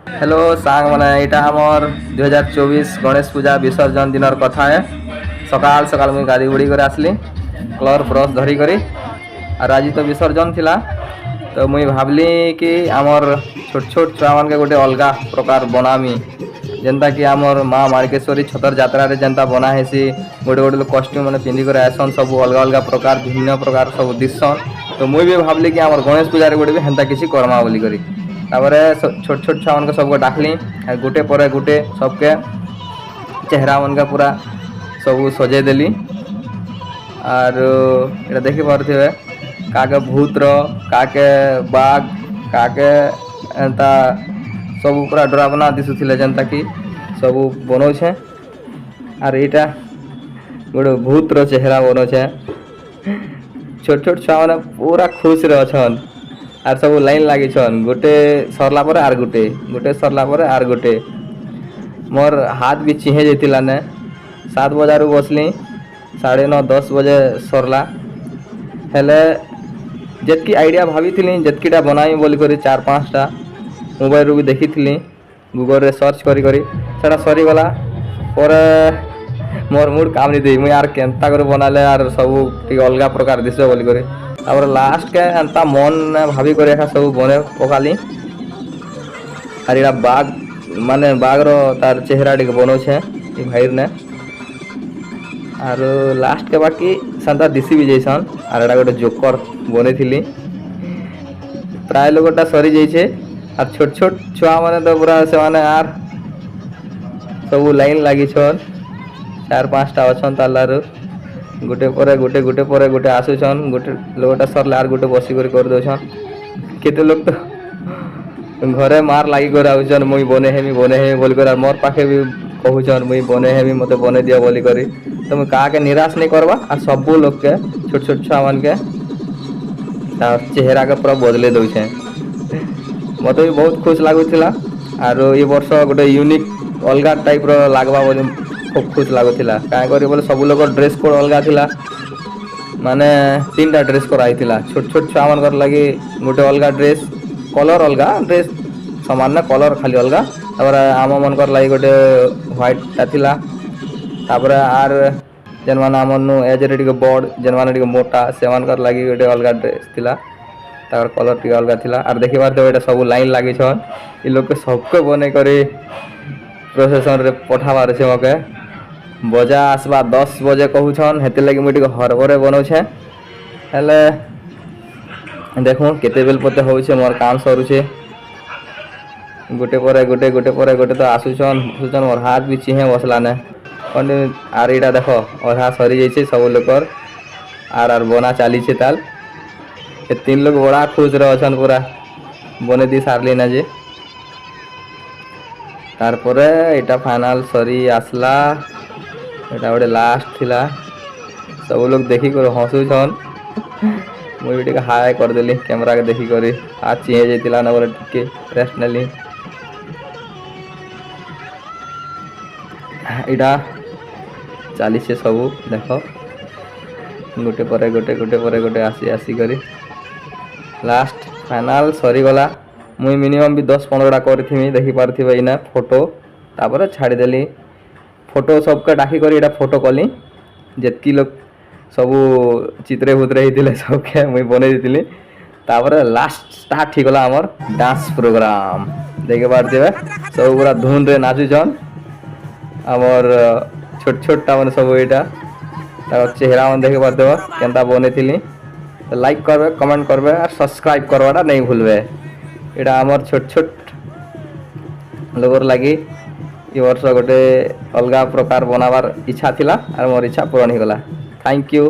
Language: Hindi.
हेलो सांग मैंने यहाँ आमर 2024 गणेश पूजा विसर्जन दिन कथा है। सकाल सकाल मुझे गाड़ी गुड़ी कर आसली कलर ब्रश धरिक और आज तो विसर्जन थिला। तो मुई भावली कि आमर छोट छोट छुआ मान के गोटे अलग प्रकार बनामी जेनता कि आमर माँ मार्केश्वरी छतर जात्रा रे जेनता बना हेसी गोटे गोटे कस्ट्यूम मैंने पिंधिक आसन सब अलग अलग प्रकार भिन्न प्रकार सब दिसन। तो मुई भी भावली कि आमर गणेश पूजा गोटे भी हेन्ता किसी करमा बोली करी तापर छोट छोट छुआ मान सबको डाकली गोटे पर गोटे सबके चेहरा मन का पूरा सब सजेदेली और ये देखी पारे काके भूतर काके बाघ काके एंता सब पूरा डरावना दिशुले जेनता कि सब बनौछे और यहाँ गोटे भूतर चेहरा बनौछे। छोट छोट छुआ मैंने पूरा खुश रे अछन आर सब लाइन लगी गोटे सरला पर आर गोटे गोटे सरला पर आर गोटे मोर हाथ भी चिहे जाता ने 7 बजारू बसली 9:30 10 बजे सरला हेले जितकी आइडिया भाभी थी जितकीटा बनाई बोली करी 4-5टा मोबाइल रू भी देखी थी गूगल रे सर्च करी करी सेटा सरीगला पर मोर मूड काम नहीं दी मुझे यार केन्ता कर बनाले यार सब टी अलग प्रकार दिशे बोली करी तापर लास्ट के एंता मन भाभी कर सब बने पकाली और यहाँ बाघ माने बाघ रो तार चेहरा टी बनौछे भाई ने और लास्ट के बाकी सेंता दिशी भी जैसन और एटा गोटे जोकर बने थी प्राय लोगटा सरी जाइए और छोट छोट छुआ माने तो पूरा से माने यार सब लाइन लगी 4-5टा अच्छा तालार गोटे पर गोटे गोटे पर गोटे आसुचन गोटे लोगटा सरले आर गोटे बसिक कर दौन केते लोग तो घरे मार लगी कर आउन मुई बने हेमी बोली कर मोर पाखे भी कहून मुई बने हेमी मत बने दिया बोली करी। तो मुझे क्या निराश नहीं करवा और सब लोग के छोट छोट छुआ मान के चेहरा के पूरा बदले दौचे मत भी बहुत खुश लगुला और ये वर्ष गोटे यूनिक अलग टाइप रो लगवा बोली खूब खुश लगुला क्या बोले सब लोग ड्रेस कोड अलग थिला माने 3टा ड्रेस कराई छोट छोट छुआ मान लगी गोटे अलग ड्रेस कलर अलग ड्रेस सामान ना कलर खाली अलग तापर आम मन लगी गोटे व्हाइटा थिला तापर आर जेन मान आमनु एज रे टिके बड़ जेन मान टिके मोटा से मान लगी गोटे अलग ड्रेस थिला तापर कलर टिके अलग थिला आर देखि पार तो सब लाइन लगी छन इ लोग के सबके बने करी प्रोसेसन रे पठाबार छे मके बजा आसबा 10 बजे कहूछन हेते लगी मुई टिके हरबरे बनौछे हेले देखो केते बेल पते होछे मोर काम सरुछे गोटे पर गोटे गोटे पर गोटे तो आसुचन मोर हाथ भी चिहे बसला ने आर यहाँ देख अधा सरी जाइए सब लोग आर बना चली ताल 3 लोग बड़ा खुश रहे पूरा बने दी सारली ना जे तारपरे इटा फाइनल सरी आसला एटा गोटे लास्ट थिला सब लोग देखी कर हसुछन मुझे टिके हाय करदेली कैमरा के देखी करी हाथ चिहे जाइला ना बोले टिके रेस्ट नेली इटा चली सब देख गोटे पर गोटे गोटे पर गोटे आसी आसी करी लास्ट फाइनल सरीगला मुई मिनिमम भी 10-15टा करी देखी पारे इना फोटो तापर छाड़देली फोटो सबके डाकी करी इटा फोटो कली जितकी लोग सब चित्रे भूतरे होते सबके मुई बने दी तापर लास्ट स्टार्ट होगा आमर डांस प्रोग्राम देखी पारे सब पूरा धुन रे नाचुचन आमर छोट छोटा मैंने सब यहाँ चेहरा मन देख पारे केन्ता बने थी तो लाइक करबे कमेंट करबे और सब्सक्राइब करवाटा नहीं भूलबे। यहाँ आमर छोट छोट लोगर लगी ये वर्ष गोटे अलग प्रकार बनाबार इच्छा थिला और मोर इच्छा पूरण हो गला। Thank you.